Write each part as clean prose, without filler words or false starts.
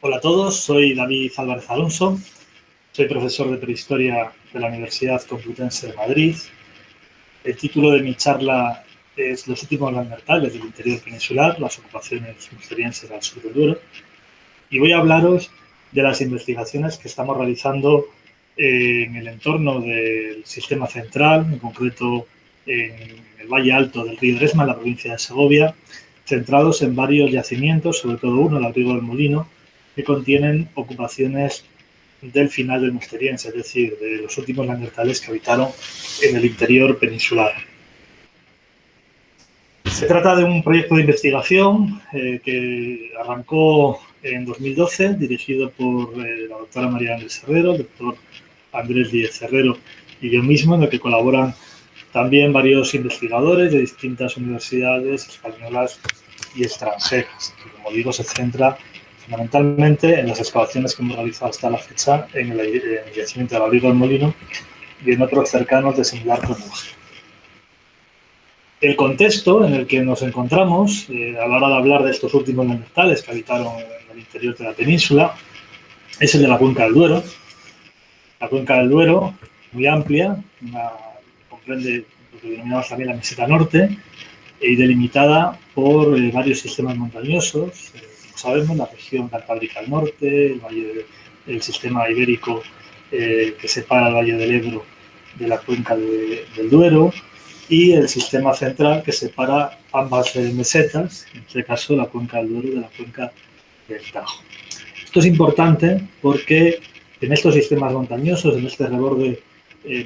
Hola a todos, soy David Álvarez Alonso, soy profesor de Prehistoria de la Universidad Complutense de Madrid. El título de mi charla es Los últimos neandertales del interior peninsular, las ocupaciones musterienses al sur del Duero. Y voy a hablaros de las investigaciones que estamos realizando en el entorno del sistema central, en concreto en el Valle Alto del río Dresma, en la provincia de Segovia, centrados en varios yacimientos, sobre todo uno, el Abrigo del Molino, que contienen ocupaciones del final del Musteriense, es decir, de los últimos neandertales que habitaron en el interior peninsular. Se trata de un proyecto de investigación que arrancó en 2012, dirigido por la doctora María Ángeles Herrero, el doctor Andrés Díez Herrero y yo mismo, en el que colaboran también varios investigadores de distintas universidades españolas y extranjeras, que, como digo, se centra fundamentalmente en las excavaciones que hemos realizado hasta la fecha en el yacimiento del Abrigo del Molino y en otros cercanos de similar cronología. El contexto en el que nos encontramos a la hora de hablar de estos últimos neandertales que habitaron en el interior de la península es el de la cuenca del Duero. La cuenca del Duero, muy amplia, comprende lo que denominamos también la meseta norte y delimitada por varios sistemas montañosos. Como sabemos, la región cantábrica al norte, el sistema ibérico que separa el Valle del Ebro de la cuenca del Duero, y el sistema central que separa ambas mesetas, en este caso la cuenca del Duero de la cuenca del Tajo. Esto es importante porque en estos sistemas montañosos, en este reborde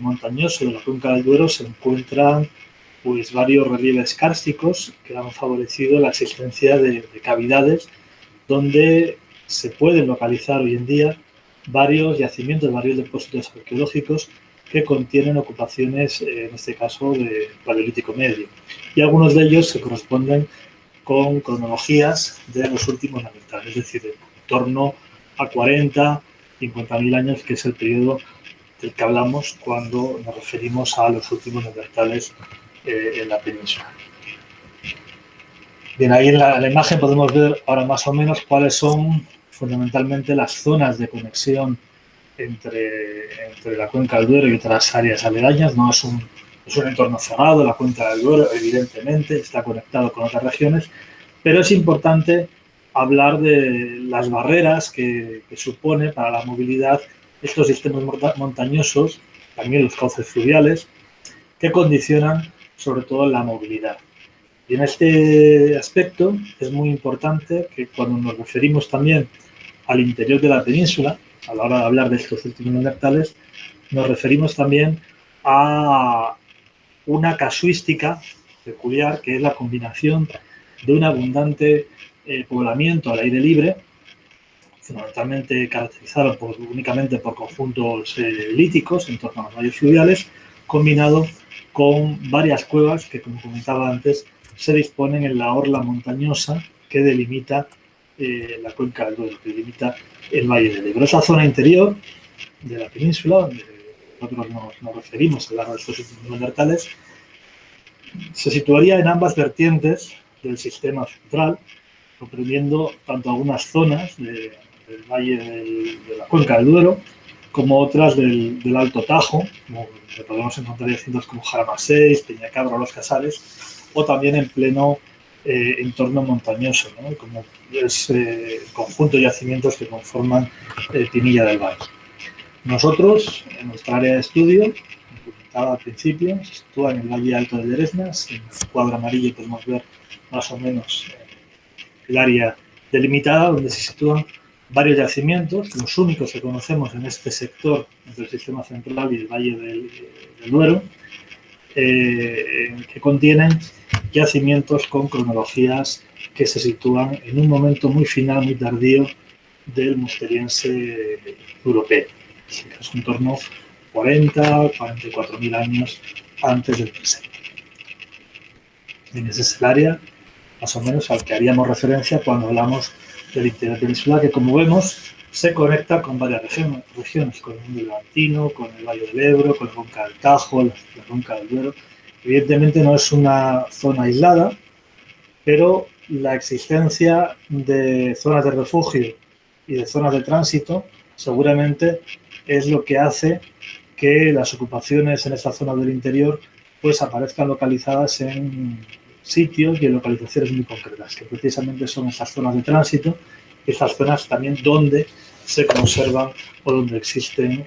montañoso de la cuenca del Duero, se encuentran pues varios relieves kársticos que han favorecido la existencia de cavidades donde se pueden localizar hoy en día varios yacimientos, varios depósitos arqueológicos que contienen ocupaciones, en este caso, de Paleolítico Medio. Y algunos de ellos se corresponden con cronologías de los últimos neandertales, es decir, en torno a 40, 50.000 años, que es el periodo del que hablamos cuando nos referimos a los últimos neandertales en la península. Bien, ahí en la imagen podemos ver ahora más o menos cuáles son fundamentalmente las zonas de conexión entre la cuenca del Duero y otras áreas aledañas. No es un entorno cerrado, la cuenca del Duero evidentemente está conectado con otras regiones, pero es importante hablar de las barreras que supone para la movilidad estos sistemas montañosos, también los cauces fluviales, que condicionan sobre todo la movilidad. Y en este aspecto es muy importante que cuando nos referimos también al interior de la península, a la hora de hablar de estos últimos neandertales, nos referimos también a una casuística peculiar, que es la combinación de un abundante poblamiento al aire libre, fundamentalmente caracterizado únicamente por conjuntos líticos en torno a los valles fluviales, combinado con varias cuevas que, como comentaba antes, se disponen en la orla montañosa que delimita la cuenca del Duero, que delimita el Valle del Ebro. Esa zona interior de la península, donde nosotros nos referimos a lo largo de estos últimos neandertales, se situaría en ambas vertientes del sistema central, comprendiendo tanto algunas zonas del Valle de la cuenca del Duero como otras del Alto Tajo, como podemos encontrar recintos como Jaramasés, Peñacabra o Los Casares, o también en pleno entorno montañoso, ¿no? Como es el conjunto de yacimientos que conforman Pinilla del Valle. Nosotros, en nuestra área de estudio, como comentaba al principio, se sitúa en el Valle Alto de Dresmas. En el cuadro amarillo podemos ver más o menos el área delimitada donde se sitúan varios yacimientos, los únicos que conocemos en este sector entre el sistema central y el Valle del Duero, que contienen yacimientos con cronologías que se sitúan en un momento muy final, muy tardío del musteriense europeo. Es en torno a 40, 44.000 años antes del presente. En ese es el área más o menos al que haríamos referencia cuando hablamos del interior peninsular, que, como vemos, se conecta con varias regiones, con el mundo levantino, con el Valle del Ebro, con la cuenca del Tajo, la cuenca del Duero. Evidentemente no es una zona aislada, pero la existencia de zonas de refugio y de zonas de tránsito, seguramente es lo que hace que las ocupaciones en esta zona del interior pues aparezcan localizadas en sitios y en localizaciones muy concretas, que precisamente son estas zonas de tránsito, estas zonas también donde se conservan o donde existen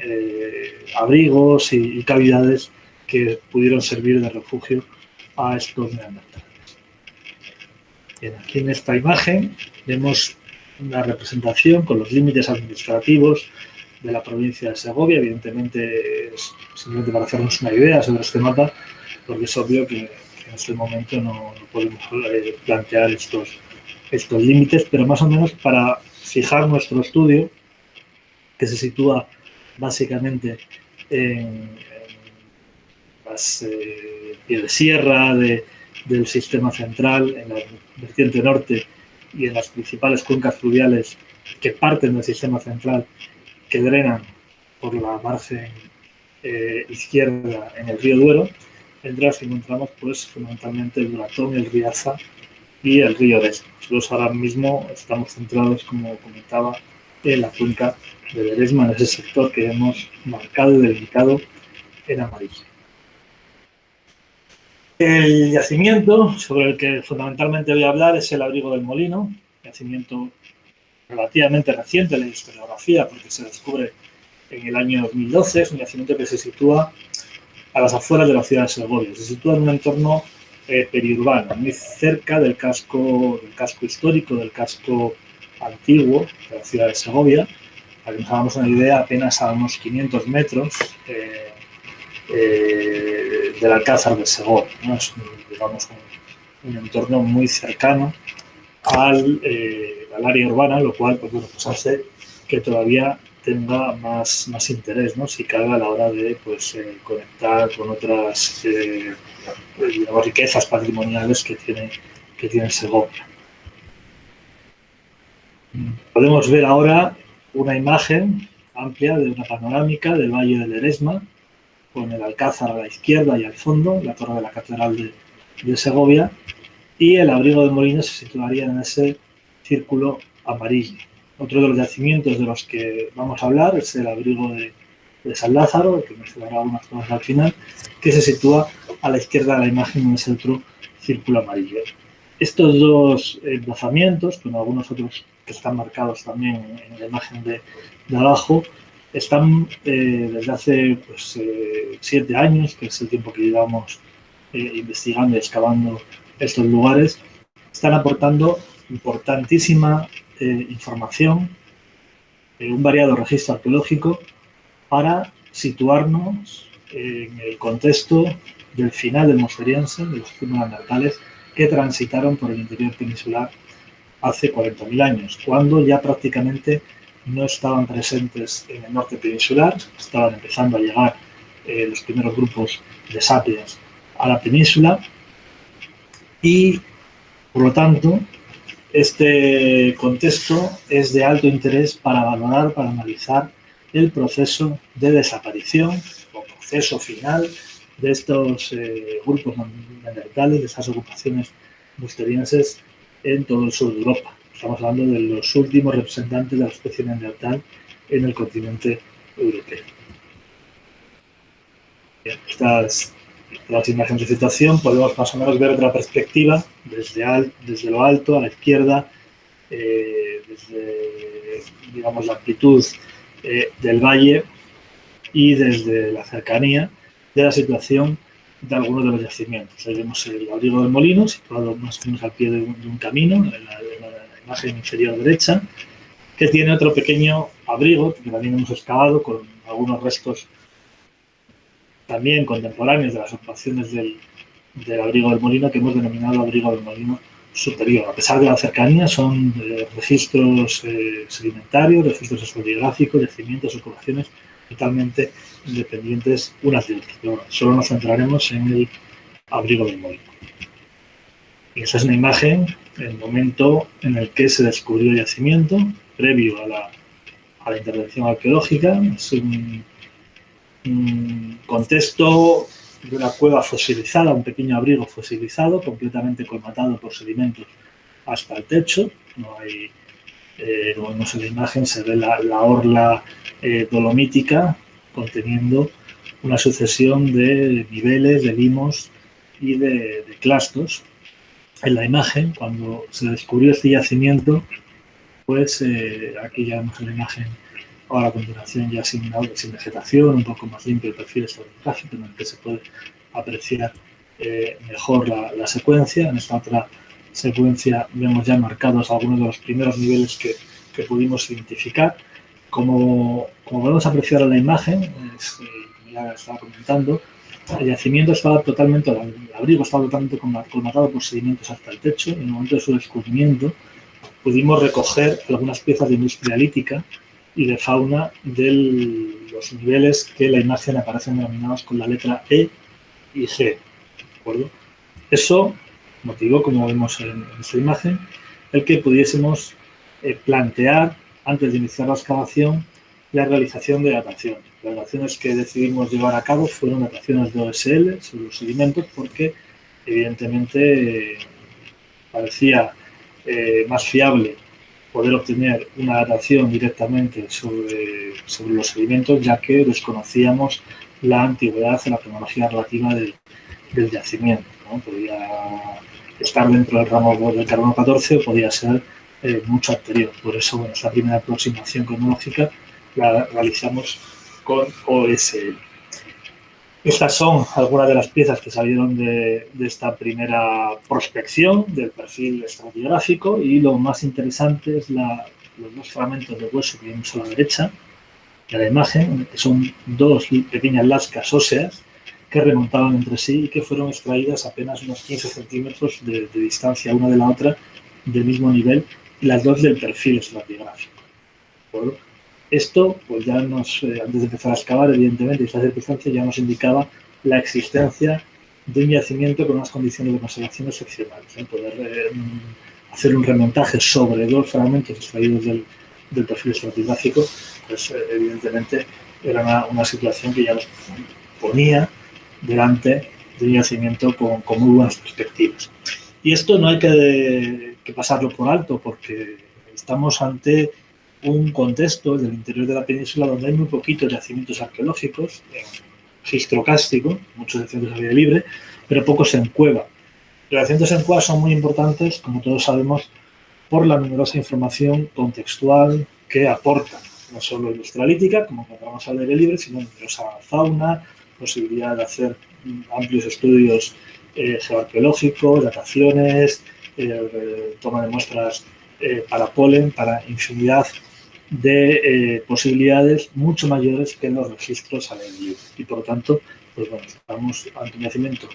abrigos y cavidades que pudieron servir de refugio a estos neandertales. Bien, aquí en esta imagen vemos una representación con los límites administrativos de la provincia de Segovia. Evidentemente, es simplemente para hacernos una idea sobre este mapa, porque es obvio que en este momento no podemos plantear estos límites, pero más o menos para fijar nuestro estudio, que se sitúa básicamente en las pie de sierra del sistema central, en la vertiente norte y en las principales cuencas fluviales que parten del sistema central, que drenan por la margen izquierda en el río Duero, entre las que encontramos pues fundamentalmente el Duratón, el Riaza y el río Deza. Nosotros ahora mismo estamos centrados, como comentaba, en la cuenca de Ledesma, en ese sector que hemos marcado y delimitado en amarillo. El yacimiento sobre el que fundamentalmente voy a hablar es el Abrigo del Molino, yacimiento relativamente reciente en la historiografía porque se descubre en el año 2012, es un yacimiento que se sitúa a las afueras de la ciudad de Segovia, se sitúa en un entorno periurbano, muy cerca del casco histórico, del casco antiguo de la ciudad de Segovia. Para que nos hagamos una idea, apenas a unos 500 metros del Alcázar de Segovia, ¿no? Es digamos, un entorno muy cercano al área urbana, lo cual pues hace que todavía tenga más interés, ¿no? Si cabe a la hora de pues, conectar con otras digamos, riquezas patrimoniales que tiene Segovia. Podemos ver ahora una imagen amplia de una panorámica del Valle del Ledesma, con el Alcázar a la izquierda y al fondo, la torre de la Catedral de Segovia, y el Abrigo del Molino se situaría en ese círculo amarillo. Otro de los yacimientos de los que vamos a hablar es el Abrigo de San Lázaro, que mencionará algunas cosas al final, que se sitúa a la izquierda de la imagen en ese otro círculo amarillo. Estos dos emplazamientos, con algunos otros que están marcados también en la imagen de abajo, están desde hace 7 años, que es el tiempo que llevamos investigando y excavando estos lugares, están aportando importantísima información, un variado registro arqueológico para situarnos en el contexto del final del Mosteriense, de los últimos neandertales que transitaron por el interior peninsular hace 40.000 años, cuando ya prácticamente no estaban presentes en el norte peninsular, estaban empezando a llegar los primeros grupos de sapiens a la península y, por lo tanto, este contexto es de alto interés para valorar, para analizar el proceso de desaparición o proceso final de estos grupos neandertales, de estas ocupaciones musterienses en todo el sur de Europa. Estamos hablando de los últimos representantes de la especie neandertal en el continente europeo. Estas las imágenes de situación podemos más o menos ver otra perspectiva desde lo alto a la izquierda, desde digamos, la amplitud del valle y desde la cercanía de la situación de algunos de los yacimientos. Ahí vemos el Abrigo del Molino, situado más o menos al pie de un camino, en la imagen inferior derecha, que tiene otro pequeño abrigo que también hemos excavado con algunos restos también contemporáneos de las ocupaciones del Abrigo del Molino, que hemos denominado Abrigo del Molino superior. A pesar de la cercanía, son registros sedimentarios, registros estratigráficos, yacimientos, ocupaciones totalmente independientes unas de otras. Pero bueno, solo nos centraremos en el Abrigo del Molino. Y esa es una imagen, el momento en el que se descubrió el yacimiento, previo a la intervención arqueológica. Es un contexto de una cueva fosilizada, un pequeño abrigo fosilizado, completamente colmatado por sedimentos hasta el techo. No hay Como vemos en la imagen, se ve la orla dolomítica conteniendo una sucesión de niveles, de limos y de clastos. En la imagen, cuando se descubrió este yacimiento, pues aquí ya vemos en la imagen, ahora a continuación ya sin vegetación, un poco más limpio el perfil estratigráfico, en el que se puede apreciar mejor la secuencia. En esta otra secuencia vemos ya marcados algunos de los primeros niveles que pudimos identificar. Como podemos apreciar en la imagen, ya estaba comentando, el yacimiento estaba totalmente, el abrigo estaba totalmente colmatado por sedimentos hasta el techo, y en el momento de su descubrimiento pudimos recoger algunas piezas de industria lítica y de fauna de los niveles que en la imagen aparecen denominados con la letra E y G. ¿De acuerdo? Eso motivó, como vemos en esta imagen, el que pudiésemos plantear, antes de iniciar la excavación, la realización de dataciones. Las dataciones que decidimos llevar a cabo fueron dataciones de OSL sobre los sedimentos porque, evidentemente, parecía más fiable poder obtener una datación directamente sobre los sedimentos, ya que desconocíamos la antigüedad en la cronología relativa del yacimiento, ¿no? Podía estar dentro del ramo del carbono 14 o podía ser mucho anterior. Por eso, bueno, esta primera aproximación cronológica la realizamos con OSL. Estas son algunas de las piezas que salieron de esta primera prospección del perfil estratigráfico, y lo más interesante es los dos fragmentos de hueso que vemos a la derecha de la imagen, que son dos pequeñas lascas óseas que remontaban entre sí y que fueron extraídas apenas unos 15 centímetros de distancia una de la otra, del mismo nivel, y las dos del perfil estratigráfico. ¿De Esto, pues ya antes de empezar a excavar, evidentemente, esta circunstancia ya nos indicaba la existencia de un yacimiento con unas condiciones de conservación excepcionales. Poder hacer un remontaje sobre dos fragmentos extraídos del perfil estratigráfico, pues evidentemente era una situación que ya nos ponía delante de un yacimiento con muy buenas perspectivas. Y esto no hay que pasarlo por alto, porque estamos ante un contexto del interior de la península donde hay muy poquitos yacimientos arqueológicos, en registro cástico, muchos yacimientos al aire libre, pero pocos en cueva. Los yacimientos en cueva son muy importantes, como todos sabemos, por la numerosa información contextual que aportan, no solo industrialítica, como encontramos al aire libre, sino numerosa fauna, posibilidad de hacer amplios estudios geoarqueológicos, dataciones, toma de muestras para polen, para infinidad de posibilidades mucho mayores que en los registros al aire libre. Y por lo tanto, pues bueno, estamos ante un yacimiento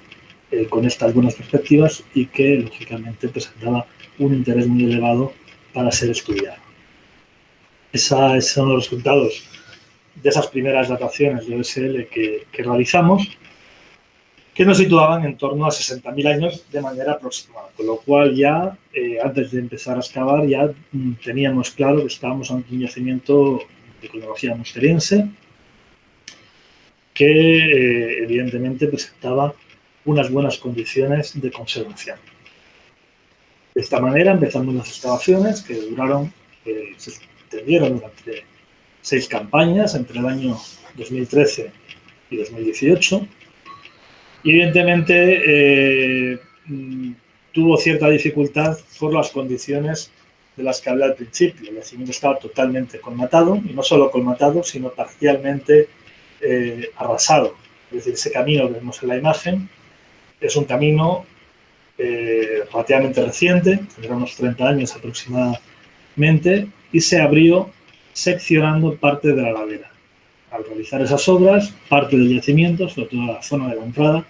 con estas buenas perspectivas y que lógicamente presentaba un interés muy elevado para ser estudiado. Esos son los resultados de esas primeras dataciones de OSL que realizamos, que nos situaban en torno a 60.000 años de manera aproximada, con lo cual ya, antes de empezar a excavar, ya teníamos claro que estábamos ante un yacimiento de cronología musteriense que evidentemente presentaba unas buenas condiciones de conservación. De esta manera empezamos las excavaciones que duraron, se extendieron durante 6 campañas entre el año 2013 y 2018. Y evidentemente tuvo cierta dificultad por las condiciones de las que hablé al principio. El yacimiento estaba totalmente colmatado, y no solo colmatado, sino parcialmente arrasado. Es decir, ese camino que vemos en la imagen es un camino relativamente reciente, tendrá unos 30 años aproximadamente, y se abrió seccionando parte de la ladera. Al realizar esas obras, parte del yacimiento, sobre todo la zona de la entrada,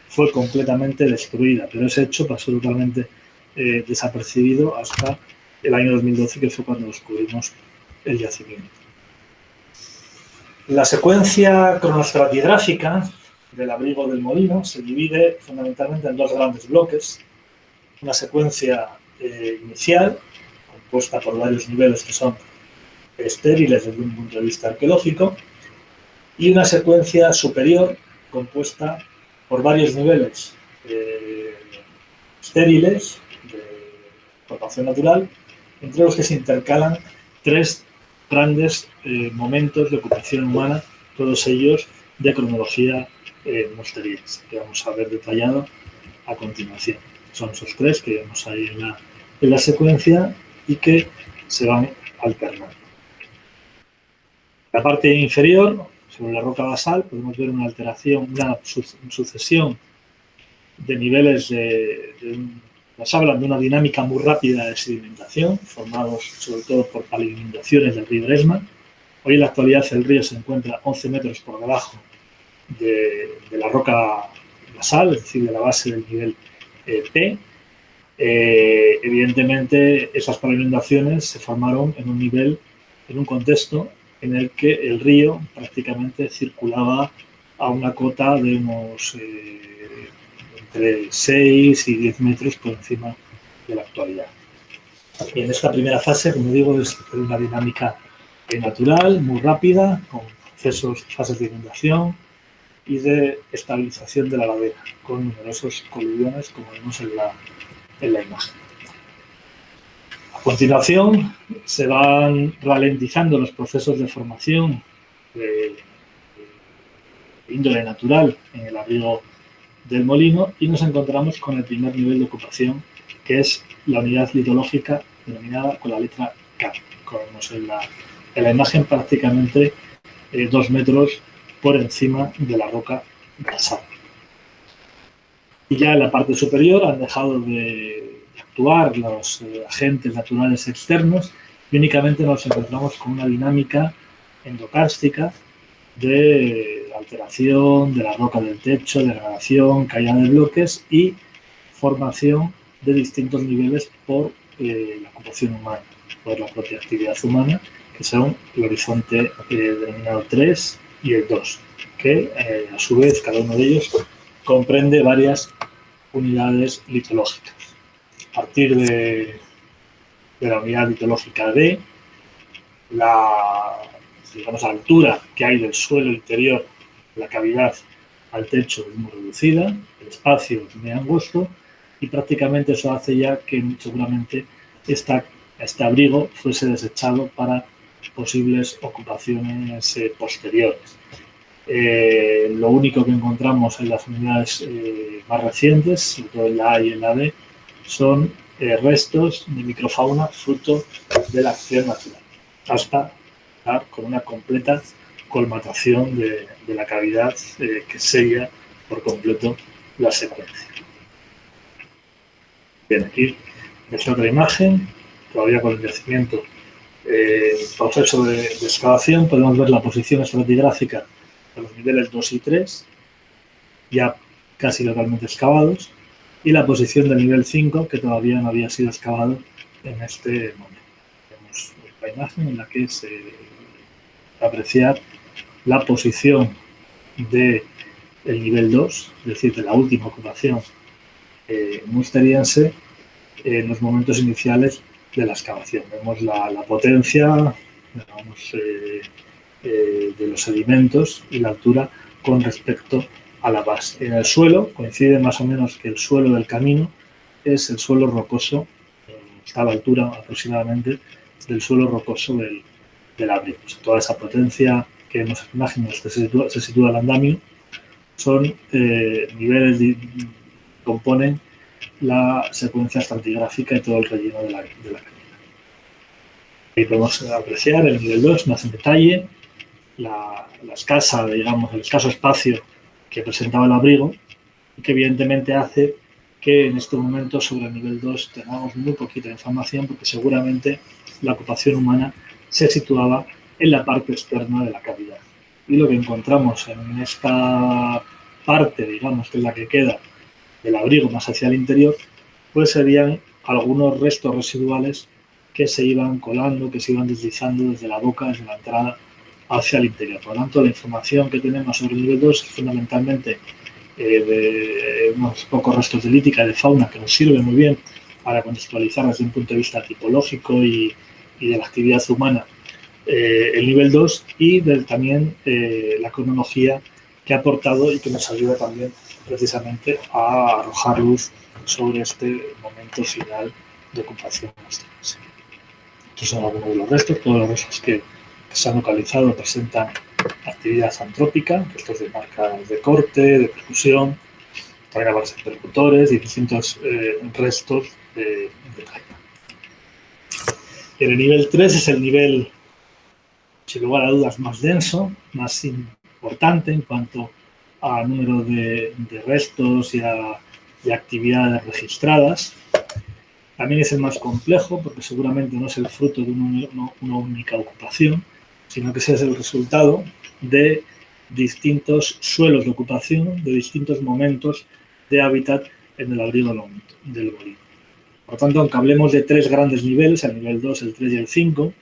fue completamente destruida, pero ese hecho pasó totalmente desapercibido hasta el año 2012, que fue cuando descubrimos el yacimiento. La secuencia cronoestratigráfica del abrigo del molino se divide fundamentalmente en dos grandes bloques. Una secuencia inicial, compuesta por varios niveles que son estériles desde un punto de vista arqueológico, y una secuencia superior compuesta por varios niveles estériles de formación natural entre los que se intercalan tres grandes momentos de ocupación humana, todos ellos de cronología musteriense, que vamos a ver detallado a continuación. Son esos tres que vemos ahí en la secuencia y que se van alternando. La parte inferior, sobre la roca basal, podemos ver una alteración, una sucesión de niveles nos hablan de una dinámica muy rápida de sedimentación, formados sobre todo por paliinundaciones del río Dresma. Hoy en la actualidad el río se encuentra 11 metros por debajo de la roca basal, es decir, de la base del nivel P. Evidentemente, esas paliinundaciones se formaron en un nivel, en un contexto en el que el río prácticamente circulaba a una cota de unos entre 6 y 10 metros por encima de la actualidad. Y en esta primera fase, como digo, es una dinámica natural, muy rápida, con fases de inundación y de estabilización de la ladera, con numerosos coluviones, como vemos en la imagen. A continuación, se van ralentizando los procesos de formación de índole natural en el abrigo del molino y nos encontramos con el primer nivel de ocupación, que es la unidad litológica denominada con la letra K, como vemos en la imagen, prácticamente 2 metros por encima de la roca basal. Y ya en la parte superior han dejado de actuar los agentes naturales externos y únicamente nos encontramos con una dinámica endocárstica de alteración de la roca del techo, degradación, caída de bloques y formación de distintos niveles por la ocupación humana, por la propia actividad humana, que son el horizonte denominado 3 y el 2, que a su vez cada uno de ellos comprende varias unidades litológicas. A partir de la unidad litológica D, la altura que hay del suelo interior, la cavidad al techo es muy reducida, el espacio es muy angosto y prácticamente eso hace ya que seguramente este abrigo fuese desechado para posibles ocupaciones posteriores. Lo único que encontramos en las unidades más recientes, sobre todo en la A y en la B, son restos de microfauna fruto de la acción natural, hasta dar con una completa colmatación de la cavidad que sella por completo la secuencia. Bien, aquí es otra imagen, todavía con el yacimiento proceso de excavación. Podemos ver la posición estratigráfica de los niveles 2 y 3, ya casi totalmente excavados, y la posición del nivel 5, que todavía no había sido excavado en este momento. Vemos la imagen en la que se va a apreciar la posición del nivel 2, es decir, de la última ocupación musteriense, en los momentos iniciales de la excavación. Vemos la potencia, digamos, de los sedimentos y la altura con respecto a la base. En el suelo coincide más o menos que el suelo del camino es el suelo rocoso, está a la altura aproximadamente del suelo rocoso del abrigo. O sea, toda esa potencia que vemos en imágenes que se sitúa el andamio son niveles que componen la secuencia estratigráfica y todo el relleno de la canina. Ahí podemos apreciar el nivel 2 más en detalle, la escasa, digamos, el escaso espacio que presentaba el abrigo y que evidentemente hace que en este momento sobre el nivel 2 tengamos muy poquita información porque seguramente la ocupación humana se situaba en la parte externa de la cavidad. Y lo que encontramos en esta parte, digamos, que es la que queda del abrigo más hacia el interior, pues serían algunos restos residuales que se iban colando, que se iban deslizando desde la boca, desde la entrada hacia el interior. Por lo tanto, la información que tenemos sobre el nivel 2 es fundamentalmente de unos pocos restos de lítica y de fauna que nos sirve muy bien para contextualizar desde un punto de vista tipológico y de la actividad humana el nivel 2 y también la cronología que ha aportado y que nos ayuda también precisamente a arrojar luz sobre este momento final de ocupación musteriense. Estos son algunos de los restos. Todos los restos que se han localizado presentan actividad antrópica, restos de marcas de corte, de percusión, también aparecen percutores y distintos restos de caída. El nivel 3 es el nivel, sin lugar a dudas, más denso, más importante en cuanto a número de restos y a actividades registradas. También es el más complejo porque seguramente no es el fruto de una única ocupación, sino que ese es el resultado de distintos suelos de ocupación, de distintos momentos de hábitat en el abrigo del molino. Por lo tanto, aunque hablemos de 3 grandes niveles, el nivel 2, el 3 y el 5,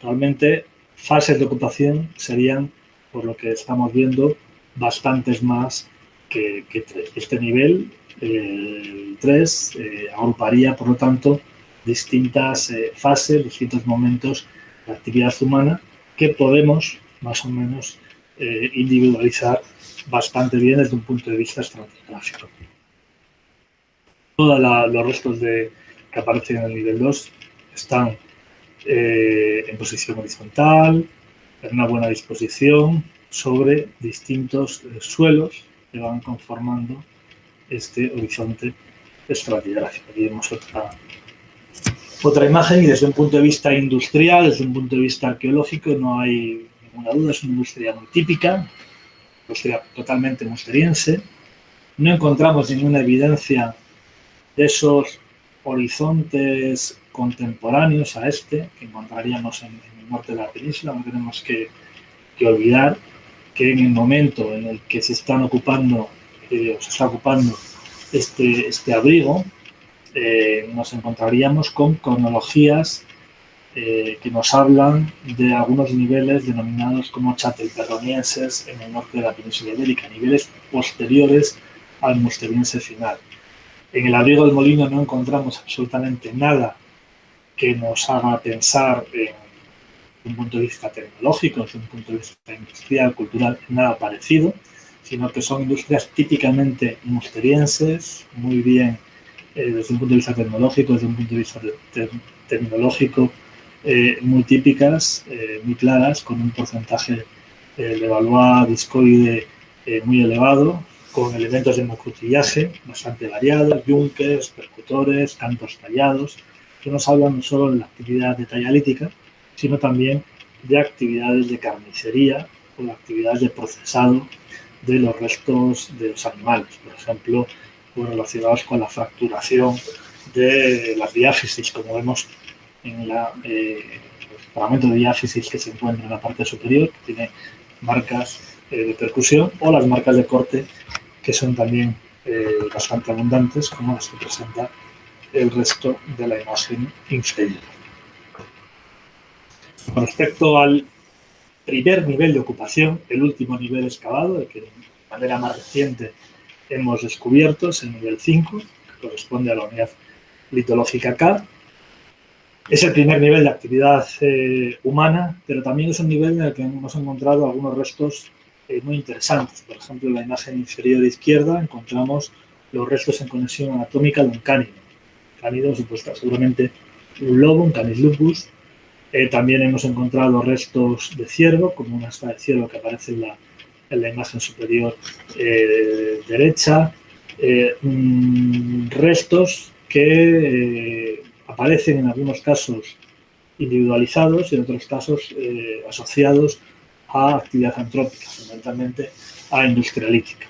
realmente fases de ocupación serían, por lo que estamos viendo, bastantes más que 3. Este nivel, el 3, agruparía, por lo tanto, distintas fases, distintos momentos de actividad humana que podemos, más o menos, individualizar bastante bien desde un punto de vista estratigráfico. Todos los restos que aparecen en el nivel 2 están en posición horizontal, en una buena disposición, sobre distintos suelos que van conformando este horizonte estratigráfico. Aquí vemos otra imagen y desde un punto de vista industrial, desde un punto de vista arqueológico, no hay ninguna duda, es una industria muy típica, industria totalmente musteriense. No encontramos ninguna evidencia de esos horizontes contemporáneos a este que encontraríamos en el norte de la península. No tenemos que olvidar que en el momento en el que se están ocupando o se está ocupando este abrigo, nos encontraríamos con cronologías que nos hablan de algunos niveles denominados como chattelperronienses en el norte de la península ibérica, niveles posteriores al musteriense final. En el abrigo del molino no encontramos absolutamente nada que nos haga pensar desde un punto de vista tecnológico, desde un punto de vista industrial, cultural, nada parecido, sino que son industrias típicamente musterienses, muy bien desde un punto de vista tecnológico, desde un punto de vista tecnológico, muy típicas, muy claras, con un porcentaje de Valois discoide muy elevado, con elementos de macutillaje bastante variados, yunques, percutores, cantos tallados, que nos hablan no solo de la actividad de talla lítica, sino también de actividades de carnicería o de actividades de procesado de los restos de los animales, por ejemplo, relacionados con la fracturación de las diáfisis, como vemos en los fragmentos de diáfisis que se encuentran en la parte superior, que tiene marcas de percusión, o las marcas de corte, que son también bastante abundantes, como las que presenta el resto de la imagen inferior. Con respecto al primer nivel de ocupación, el último nivel excavado, el que de manera más reciente hemos descubierto, es el nivel 5, que corresponde a la unidad litológica K. Es el primer nivel de actividad humana, pero también es un nivel en el que hemos encontrado algunos restos muy interesantes. Por ejemplo, en la imagen inferior izquierda encontramos los restos en conexión anatómica de un cánido. Cánido, seguramente un lobo, un Canis lupus. También hemos encontrado restos de ciervo, como una asta de ciervo que aparece en la imagen superior derecha. Restos que aparecen en algunos casos individualizados y en otros casos asociados a actividad antrópica, fundamentalmente a industrialítica.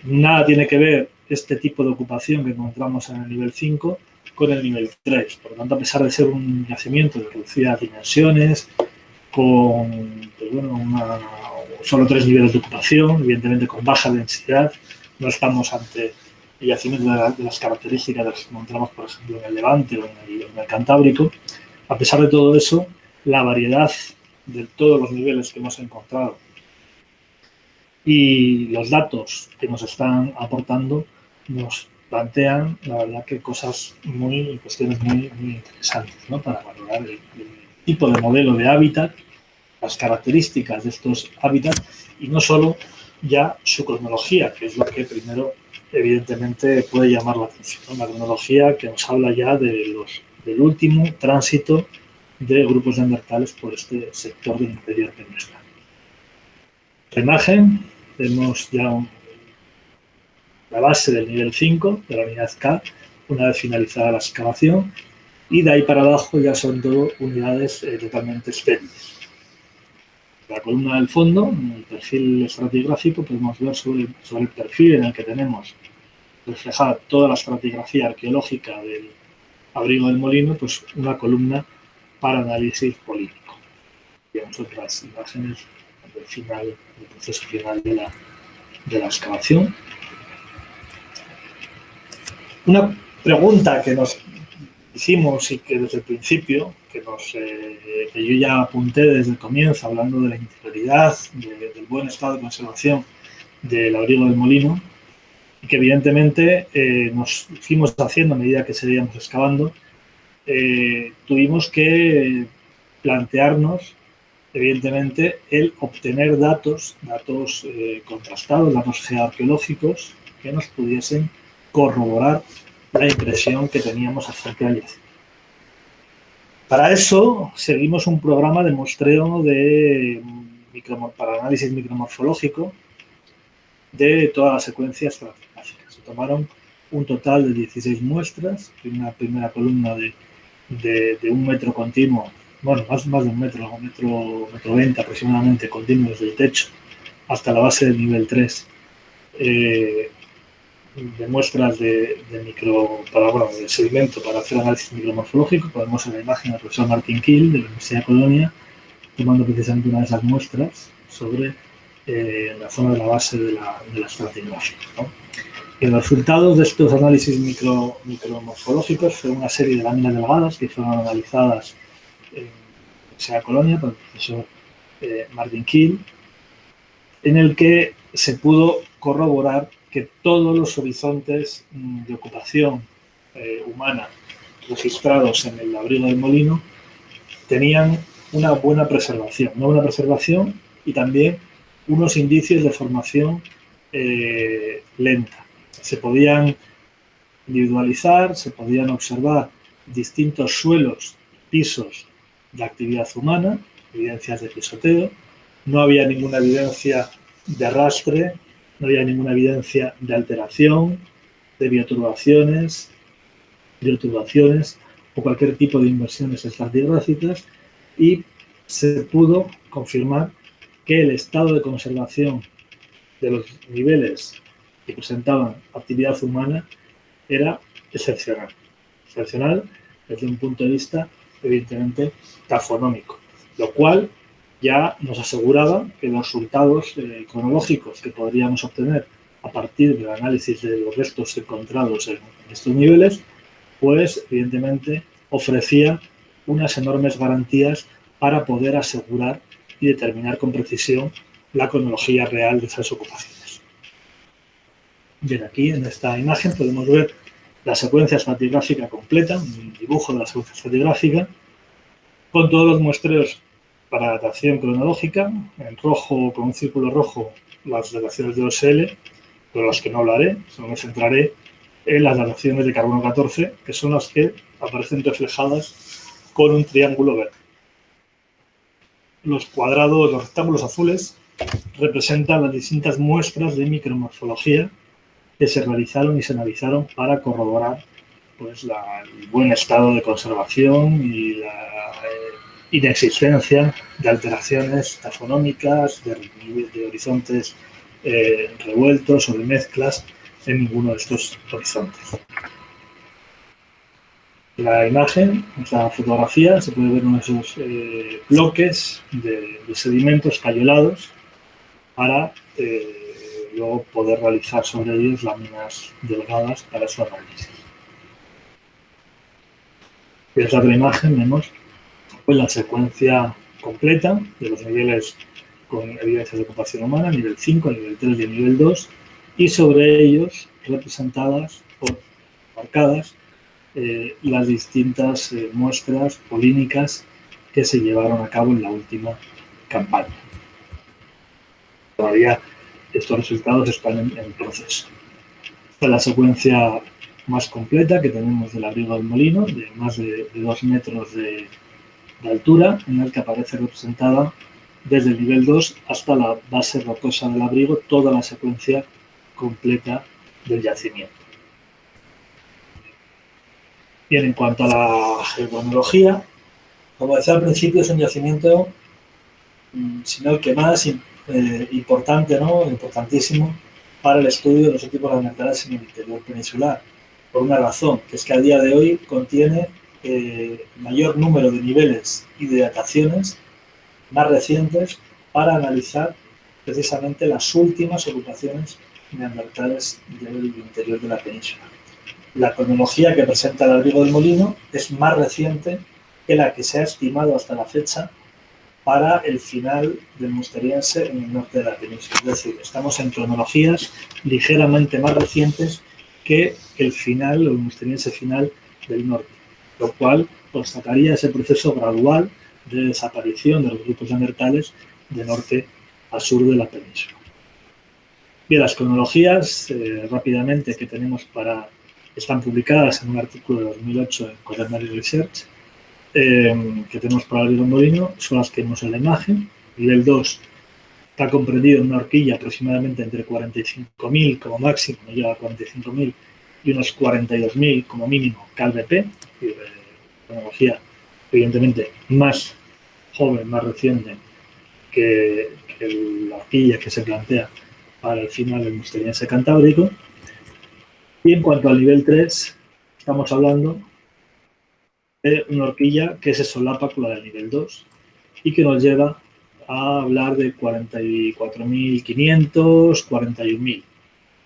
Nada tiene que ver este tipo de ocupación que encontramos en el nivel 5 con el nivel 3. Por lo tanto, a pesar de ser un yacimiento de reducidas dimensiones, con pues bueno, solo 3 niveles de ocupación, evidentemente con baja densidad, no estamos ante yacimientos de las características de las que encontramos, por ejemplo, en el Levante o en el Cantábrico. A pesar de todo eso, la variedad de todos los niveles que hemos encontrado y los datos que nos están aportando nos plantean, la verdad, que cuestiones muy interesantes, ¿no? Para valorar el tipo de modelo de hábitat, las características de estos hábitats y no solo ya su cronología, que es lo que primero evidentemente puede llamar la atención, ¿no? La cronología que nos habla ya de los del último tránsito de grupos neandertales por este sector del interior peninsular. La imagen, vemos ya la base del nivel 5 de la unidad K, una vez finalizada la excavación, y de ahí para abajo ya son todo unidades totalmente estériles. La columna del fondo, en el perfil estratigráfico, podemos ver sobre el perfil en el que tenemos reflejada toda la estratigrafía arqueológica del abrigo del molino, pues una columna para análisis político. Vemos otras imágenes del final, del proceso final de la excavación. Una pregunta que nos hicimos y que desde el principio, que yo ya apunté desde el comienzo, hablando de la interioridad, del buen estado de conservación del abrigo del molino, y que evidentemente nos fuimos haciendo a medida que seguíamos excavando, tuvimos que plantearnos, evidentemente, el obtener datos contrastados, datos geoarqueológicos que nos pudiesen corroborar la impresión que teníamos acerca del yacimiento. Para eso seguimos un programa de muestreo para análisis micromorfológico de toda la secuencia estratigráfica. Se tomaron un total de 16 muestras, una primera columna de 1 metro continuo, bueno, más de 1 metro, 1,20 m aproximadamente, continuo desde el techo hasta la base del nivel 3, de muestras de sedimento para hacer análisis micromorfológico. Podemos ver la imagen del profesor Martin Kiel de la Universidad de Colonia tomando precisamente una de esas muestras sobre la zona de la base de la estratigrafía, ¿no? Y los resultados de estos análisis micromorfológicos fueron una serie de láminas delgadas que fueron analizadas en la Universidad de Colonia por el profesor Martin Kiel, en el que se pudo corroborar que todos los horizontes de ocupación humana registrados en el abrigo del molino tenían una buena preservación y también unos indicios de formación lenta. Se podían individualizar, se podían observar distintos suelos, pisos de actividad humana, evidencias de pisoteo. No había ninguna evidencia de arrastre, no había ninguna evidencia de alteración, de bioturbaciones o cualquier tipo de inversiones estratigráficas, y se pudo confirmar que el estado de conservación de los niveles que presentaban actividad humana era excepcional desde un punto de vista evidentemente tafonómico, lo cual ya nos aseguraba que los resultados cronológicos que podríamos obtener a partir del análisis de los restos encontrados en estos niveles, pues evidentemente ofrecía unas enormes garantías para poder asegurar y determinar con precisión la cronología real de esas ocupaciones. Bien, aquí en esta imagen podemos ver la secuencia estratigráfica completa, un dibujo de la secuencia estratigráfica, con todos los muestreos para datación cronológica, en rojo, con un círculo rojo, las dataciones de OSL, de las que no hablaré, solo me centraré en las dataciones de carbono 14, que son las que aparecen reflejadas con un triángulo verde. Los rectángulos azules representan las distintas muestras de micromorfología que se realizaron y se analizaron para corroborar pues, el buen estado de conservación y la inexistencia de alteraciones tafonómicas, de horizontes revueltos o de mezclas en ninguno de estos horizontes. En la imagen, en esta fotografía, se puede ver uno de esos bloques de sedimentos cayolados para luego poder realizar sobre ellos láminas delgadas para su análisis. En esta otra imagen vemos pues, la secuencia completa de los niveles con evidencias de ocupación humana, nivel 5, nivel 3 y nivel 2, y sobre ellos representadas o marcadas las distintas muestras polínicas que se llevaron a cabo en la última campaña. Todavía estos resultados están en proceso. Esta es la secuencia más completa que tenemos del abrigo del molino, de más de 2 metros de altura, en el que aparece representada desde el nivel 2 hasta la base rocosa del abrigo toda la secuencia completa del yacimiento. Bien, en cuanto a la geocronología, como decía al principio, es un yacimiento, sino el que más importante, ¿no? Importantísimo para el estudio de los tipos alimentarios en el interior peninsular, por una razón, que es que a día de hoy contiene el mayor número de niveles y de dataciones más recientes para analizar precisamente las últimas ocupaciones neandertales del interior de la península. La cronología que presenta el abrigo del molino es más reciente que la que se ha estimado hasta la fecha para el final del Musteriense en el norte de la península. Es decir, estamos en cronologías ligeramente más recientes que el final, o el Musteriense final del norte, lo cual constataría ese proceso gradual de desaparición de los grupos neandertales de norte a sur de la península. Bien, las cronologías rápidamente que tenemos están publicadas en un artículo de 2008 en Quaternary Research que tenemos para el abrigo del molino, son las que vemos en la imagen. El nivel 2 está comprendido en una horquilla aproximadamente entre 45.000 como máximo, no llega a 45.000, y unos 42.000 como mínimo KLBP, cronología evidentemente más joven, más reciente que la horquilla que se plantea para el final del Musteriense cantábrico. Y en cuanto al nivel 3, estamos hablando de una horquilla que se solapa con la del nivel 2 y que nos lleva a hablar de 44.500, 41.000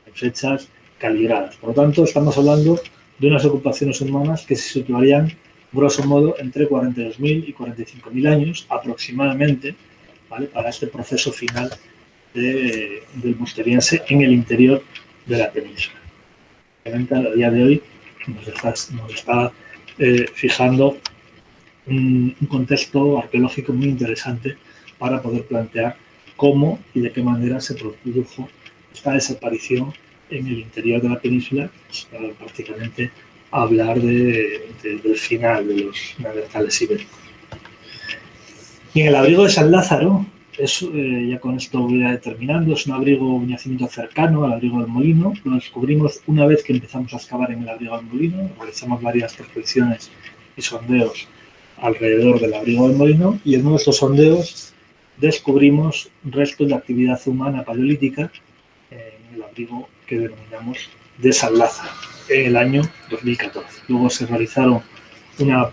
en fechas calibradas. Por lo tanto, estamos hablando de unas ocupaciones humanas que se situarían, grosso modo, entre 42.000 y 45.000 años aproximadamente, ¿vale?, para este proceso final del Musteriense en el interior de la península. Obviamente, a día de hoy nos está fijando un contexto arqueológico muy interesante para poder plantear cómo y de qué manera se produjo esta desaparición en el interior de la península, para prácticamente hablar del final de los neandertales ibéricos. Y en el abrigo de San Lázaro, ya con esto voy a ir terminando, es un yacimiento cercano al abrigo del molino. Lo descubrimos una vez que empezamos a excavar en el abrigo del molino, realizamos varias prospecciones y sondeos alrededor del abrigo del molino, y en uno de estos sondeos descubrimos restos de actividad humana paleolítica en el abrigo que denominamos de San Lázaro en el año 2014. Luego se realizaron una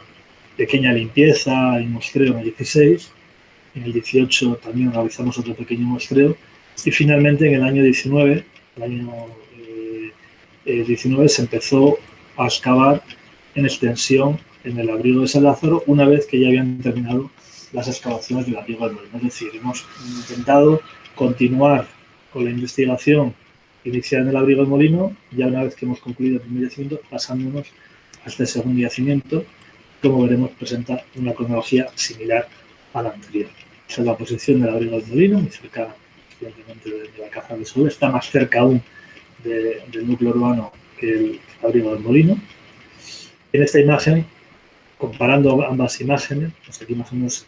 pequeña limpieza y muestreo en el 16, en el 18 también realizamos otro pequeño muestreo, y finalmente en el año 19, se empezó a excavar en extensión en el abrigo de San Lázaro una vez que ya habían terminado las excavaciones del abrigo del molino. Es decir, hemos intentado continuar con la investigación iniciada en el abrigo del molino, ya una vez que hemos concluido el primer yacimiento, pasándonos a este segundo yacimiento, como veremos, presenta una cronología similar a la anterior. Esa es la posición del abrigo del molino, muy cerca, evidentemente, de la Caza del Sol. Está más cerca aún del núcleo urbano que el abrigo del molino. En esta imagen, comparando ambas imágenes, pues aquí más o menos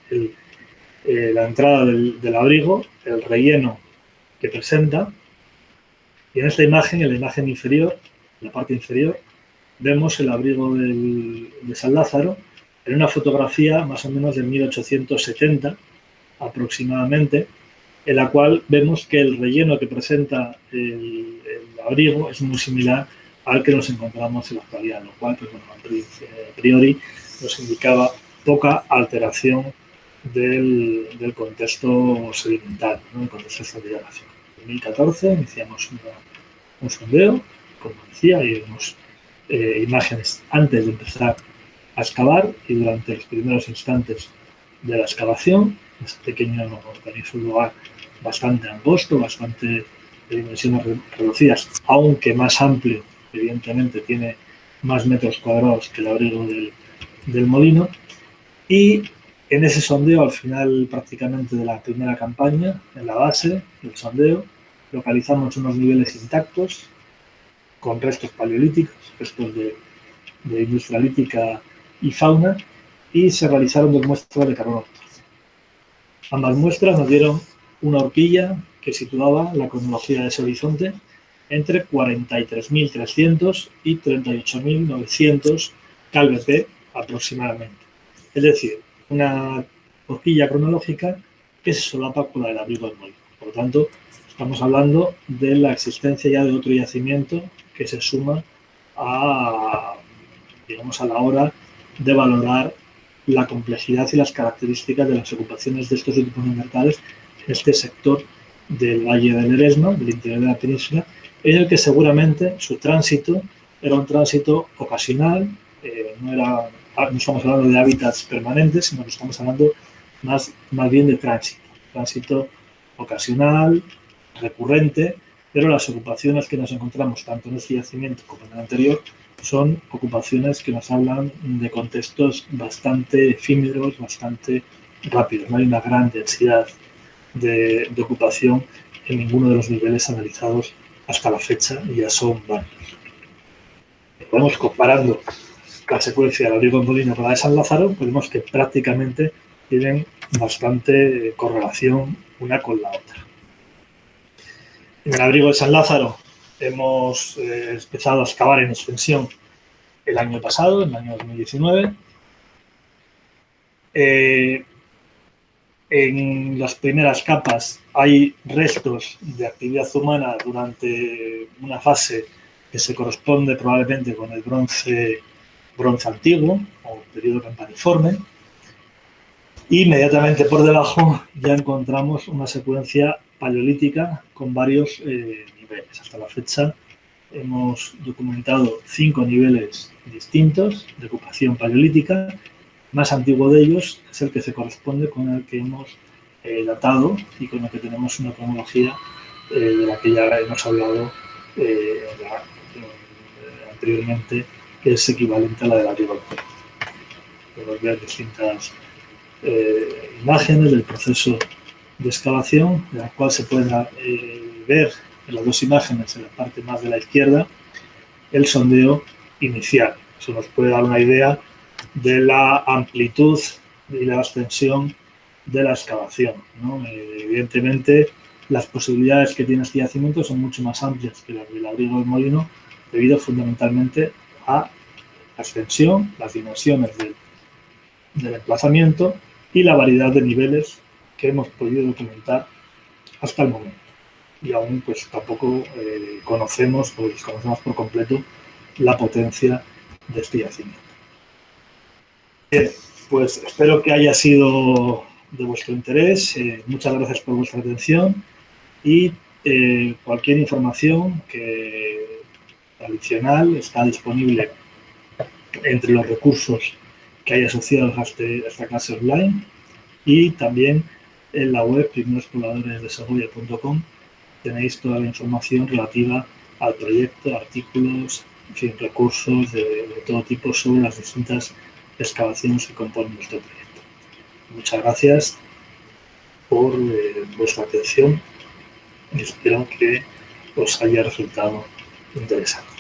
la entrada del abrigo, el relleno que presenta, y en esta imagen, en la imagen inferior, en la parte inferior, vemos el abrigo de San Lázaro en una fotografía más o menos de 1870 aproximadamente, en la cual vemos que el relleno que presenta el abrigo es muy similar al que nos encontramos en la actualidad, lo cual, pues, bueno, a priori nos indicaba poca alteración del contexto sedimentario, ¿no?, el contexto estratigráfico. En 2014 iniciamos un sondeo, como decía, y vemos imágenes antes de empezar a excavar y durante los primeros instantes de la excavación. Este pequeño es un lugar bastante angosto, bastante de dimensiones reducidas, aunque más amplio, evidentemente tiene más metros cuadrados que el abrigo del molino. Y en ese sondeo, al final prácticamente de la primera campaña, en la base del sondeo, localizamos unos niveles intactos con restos paleolíticos, restos de industria lítica y fauna, y se realizaron 2 muestras de carbono 14. Ambas muestras nos dieron una horquilla que situaba la cronología de ese horizonte entre 43.300 y 38.900 KLP aproximadamente. Es decir, una horquilla cronológica que se solapa con la del abrigo del Molino. Por lo tanto, estamos hablando de la existencia ya de otro yacimiento que se suma a, digamos, a la hora de valorar la complejidad y las características de las ocupaciones de estos últimos minerales en este sector del Valle del Eresma, del interior de la península, en el que seguramente su tránsito era un tránsito ocasional, no estamos hablando de hábitats permanentes, sino que estamos hablando más bien de tránsito ocasional, recurrente, pero las ocupaciones que nos encontramos tanto en este yacimiento como en el anterior son ocupaciones que nos hablan de contextos bastante efímeros, bastante rápidos. No hay una gran densidad de ocupación en ninguno de los niveles analizados hasta la fecha, y ya son varios. Podemos, comparando la secuencia del abrigo del Molino con la de San Lázaro, vemos que prácticamente tienen bastante correlación una con la otra. En el abrigo de San Lázaro hemos empezado a excavar en extensión el año pasado, en el año 2019. En las primeras capas hay restos de actividad humana durante una fase que se corresponde probablemente con el bronce antiguo o periodo campaniforme. Y inmediatamente por debajo ya encontramos una secuencia paleolítica con varios niveles. Hasta la fecha hemos documentado 5 niveles distintos de ocupación paleolítica. El más antiguo de ellos es el que se corresponde con el que hemos datado y con el que tenemos una cronología de la que ya hemos hablado anteriormente, que es equivalente a la de la Riva. Podemos ver distintas imágenes del proceso de excavación, de la cual se pueden ver en las 2 imágenes, en la parte más de la izquierda, el sondeo inicial. Eso nos puede dar una idea de la amplitud y la extensión de la excavación, ¿no? Evidentemente, las posibilidades que tiene este yacimiento son mucho más amplias que las del abrigo del Molino, debido fundamentalmente a la extensión, las dimensiones del emplazamiento y la variedad de niveles que hemos podido documentar hasta el momento. Y aún pues tampoco conocemos o desconocemos por completo la potencia de este yacimiento. Bien, pues espero que haya sido de vuestro interés. Muchas gracias por vuestra atención, y cualquier información adicional está disponible entre los recursos que hay asociados a esta clase online, y también en la web primerospobladoresdesegoia.com tenéis toda la información relativa al proyecto, artículos, en fin, recursos de todo tipo sobre las distintas excavaciones que componen nuestro proyecto. Muchas gracias por vuestra atención y espero que os haya resultado interesante.